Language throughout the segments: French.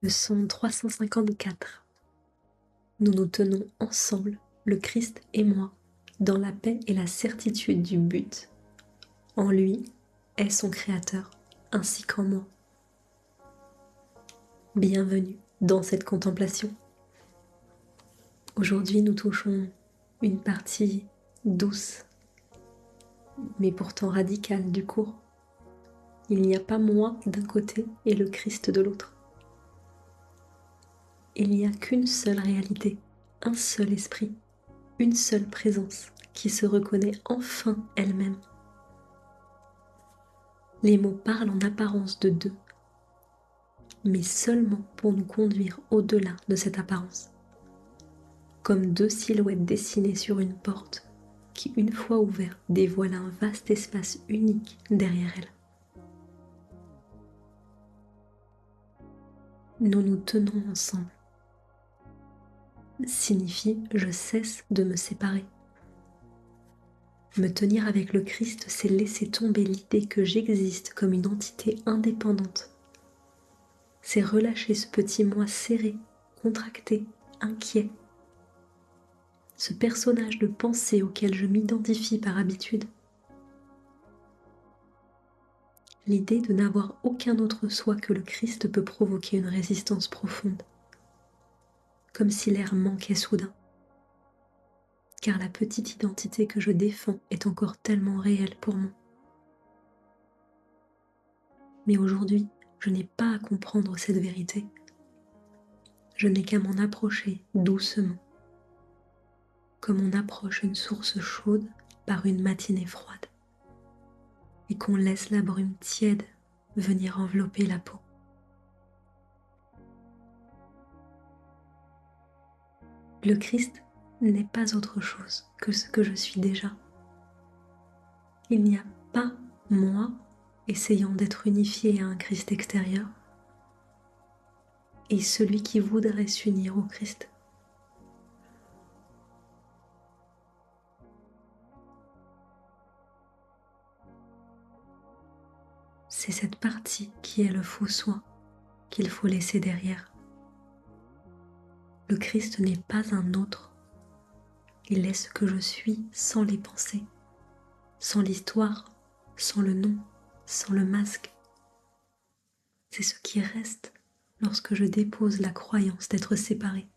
Leçon 354. Nous nous tenons ensemble, le Christ et moi, dans la paix et la certitude du but. En lui est son Créateur, ainsi qu'en moi. Bienvenue dans cette contemplation. Aujourd'hui, nous touchons une partie douce, mais pourtant radicale du cours. Il n'y a pas moi d'un côté et le Christ de l'autre. Il n'y a qu'une seule réalité, un seul esprit, une seule présence qui se reconnaît enfin elle-même. Les mots parlent en apparence de deux, mais seulement pour nous conduire au-delà de cette apparence, comme deux silhouettes dessinées sur une porte qui, une fois ouverte, dévoile un vaste espace unique derrière elle. Nous nous tenons ensemble signifie je cesse de me séparer. Me tenir avec le Christ, c'est laisser tomber l'idée que j'existe comme une entité indépendante. C'est relâcher ce petit moi serré, contracté, inquiet. Ce personnage de pensée auquel je m'identifie par habitude. L'idée de n'avoir aucun autre soi que le Christ peut provoquer une résistance profonde, comme si l'air manquait soudain. Car la petite identité que je défends est encore tellement réelle pour moi. Mais aujourd'hui, je n'ai pas à comprendre cette vérité. Je n'ai qu'à m'en approcher doucement, comme on approche une source chaude par une matinée froide, et qu'on laisse la brume tiède venir envelopper la peau. Le Christ n'est pas autre chose que ce que je suis déjà. Il n'y a pas moi essayant d'être unifié à un Christ extérieur et celui qui voudrait s'unir au Christ. C'est cette partie qui est le faux soi qu'il faut laisser derrière. Le Christ n'est pas un autre. Il est ce que je suis sans les pensées, sans l'histoire, sans le nom, sans le masque. C'est ce qui reste lorsque je dépose la croyance d'être séparé.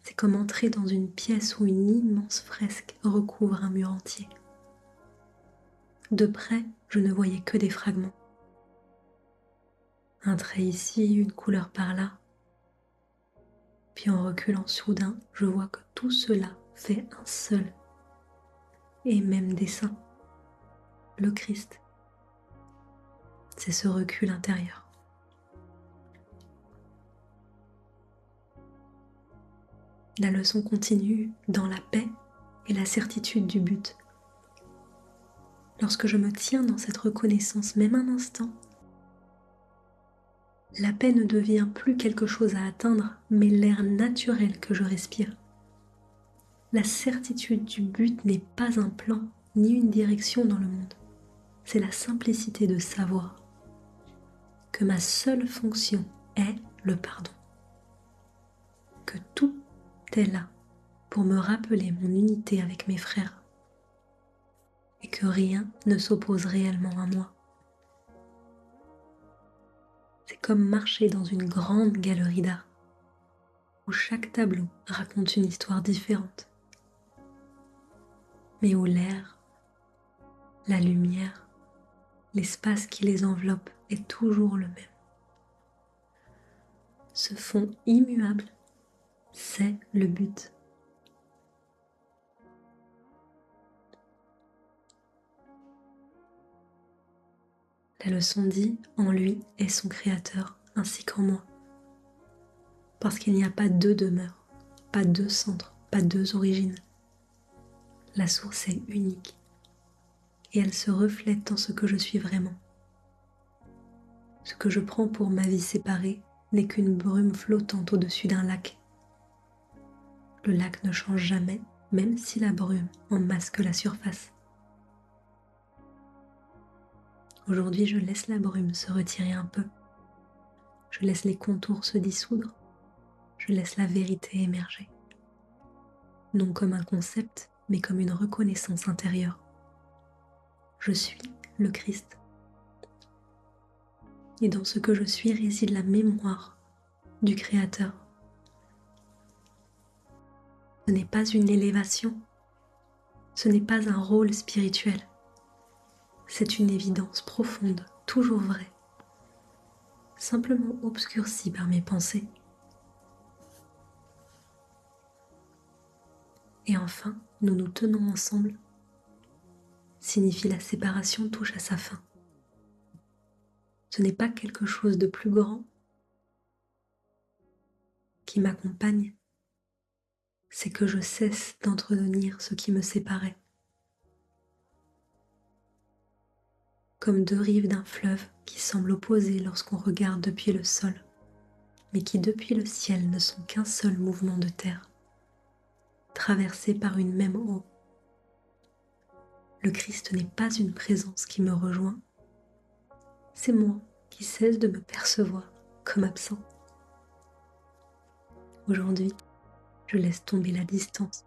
C'est comme entrer dans une pièce où une immense fresque recouvre un mur entier. De près, je ne voyais que des fragments. Un trait ici, une couleur par là. Puis en reculant soudain, je vois que tout cela fait un seul et même dessin, le Christ. C'est ce recul intérieur. La leçon continue dans la paix et la certitude du but. Lorsque je me tiens dans cette reconnaissance, même un instant, la paix ne devient plus quelque chose à atteindre, mais l'air naturel que je respire. La certitude du but n'est pas un plan, ni une direction dans le monde. C'est la simplicité de savoir que ma seule fonction est le pardon. Que tout est là pour me rappeler mon unité avec mes frères et que rien ne s'oppose réellement à moi. C'est comme marcher dans une grande galerie d'art où chaque tableau raconte une histoire différente, mais où l'air, la lumière, l'espace qui les enveloppe est toujours le même. Ce fond immuable, c'est le but. La leçon dit « En lui est son Créateur, ainsi qu'en moi ». Parce qu'il n'y a pas deux demeures, pas deux centres, pas deux origines. La source est unique et elle se reflète dans ce que je suis vraiment. Ce que je prends pour ma vie séparée n'est qu'une brume flottante au-dessus d'un lac. Le lac ne change jamais, même si la brume en masque la surface. Aujourd'hui, je laisse la brume se retirer un peu Je laisse les contours se dissoudre. Je laisse la vérité émerger. Non comme un concept, mais comme une reconnaissance intérieure. Je suis le Christ. Et dans ce que je suis réside la mémoire du Créateur. Ce n'est pas une élévation, ce n'est pas un rôle spirituel. C'est une évidence profonde, toujours vraie, simplement obscurcie par mes pensées. Et enfin, nous nous tenons ensemble, signifie la séparation touche à sa fin. Ce n'est pas quelque chose de plus grand qui m'accompagne, c'est que je cesse d'entretenir ce qui me séparait. Comme deux rives d'un fleuve qui semblent opposées lorsqu'on regarde depuis le sol, mais qui depuis le ciel ne sont qu'un seul mouvement de terre, traversés par une même eau. Le Christ n'est pas une présence qui me rejoint, c'est moi qui cesse de me percevoir comme absent. Aujourd'hui, je laisse tomber la distance,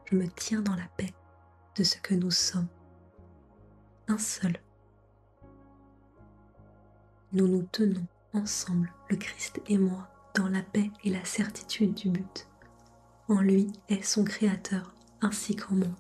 je me tiens dans la paix de ce que nous sommes, un seul. Nous nous tenons ensemble, le Christ et moi, dans la paix et la certitude du but. En lui est son Créateur, ainsi qu'en moi.